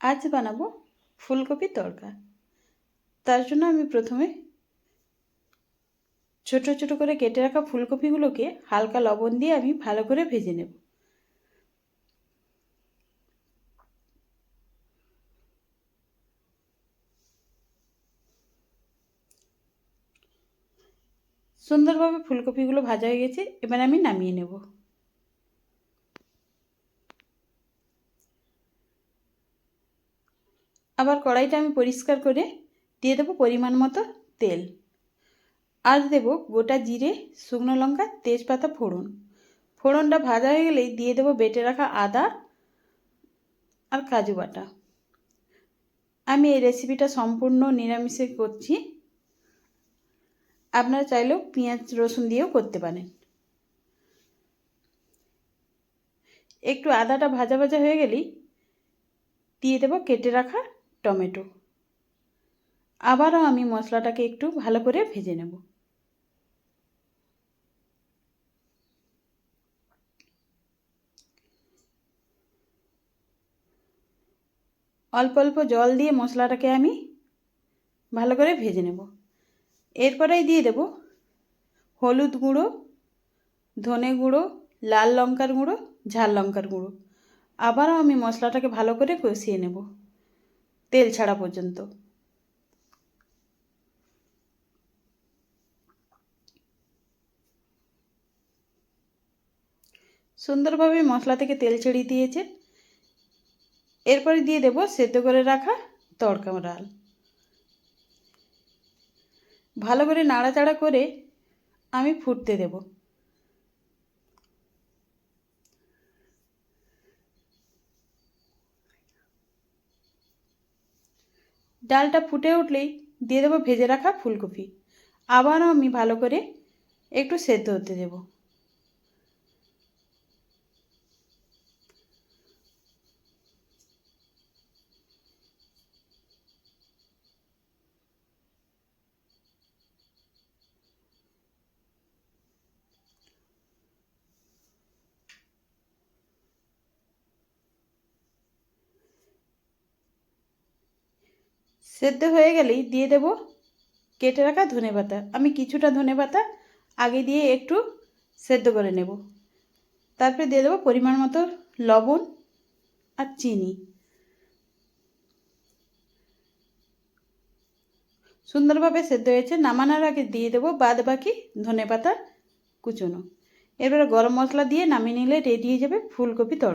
আজ বানাবো ফুলকপির তড়কা। তার জন্য আমি প্রথমে ছোট ছোট করে কেটে রাখা ফুলকপিগুলোকে হালকা লবণ দিয়ে আমি ভালো করে ভেজে নেব। সুন্দরভাবে ফুলকপিগুলো ভাজা হয়ে গেছে, এবার আমি নামিয়ে নেব। আবার কড়াইটা আমি পরিষ্কার করে দিয়ে দেবো পরিমাণ মতো তেল, আর দেব গোটা জিরে, শুকনো লঙ্কা, তেজপাতা ফোড়ন। ফোড়নটা ভাজা হয়ে গেলেই দিয়ে দেবো বেটে রাখা আদা আর কাজু বাটা। আমি এই রেসিপিটা সম্পূর্ণ নিরামিষে করছি, আপনারা চাইলেও পেঁয়াজ রসুন দিয়েও করতে পারেন। একটু আদাটা ভাজা ভাজা হয়ে গেলেই দিয়ে দেবো কেটে রাখা টমেটো। আবারও আমি মশলাটাকে একটু ভালো করে ভেজে নেব। অল্প অল্প জল দিয়ে মশলাটাকে আমি ভালো করে ভেজে নেব। এরপরেই দিয়ে দেব হলুদ গুঁড়ো, ধনে গুঁড়ো, লাল লঙ্কার গুঁড়ো, ঝাল লঙ্কার গুঁড়ো। আবারও আমি মশলাটাকে ভালো করে কষিয়ে নেব তেল ছাড়া পর্যন্ত। সুন্দরভাবে মশলা থেকে তেল ছড়িয়ে দিয়েছে। এরপরে দিয়ে দেব সেদ্ধ করে রাখা তড়কা ডাল। ভালো করে নাড়াচাড়া করে আমি ফুটতে দেব। ডালটা ফুটে উঠলেই দিয়ে দেবো ভেজে রাখা ফুলকপি। আবারও আমি ভালো করে একটু সেদ্ধ হতে দেব। সেদ্ধ হয়ে গেলেই দিয়ে দেব কেটে রাখা ধনেপাতা। আমি কিছুটা ধনেপাতা আগে দিয়ে একটু সেদ্ধ করে নেব। তারপরে দিয়ে দেবো পরিমাণ মতো লবণ আর চিনি। সুন্দরভাবে সেদ্ধ হয়েছে। নামানোর আগে দিয়ে দেবো বাদ বাকি ধনেপাতা কুচোনো। এবারে গরম মশলা দিয়ে নামিয়ে নিলে রেডি হয়ে যাবে ফুলকপি তড়কা।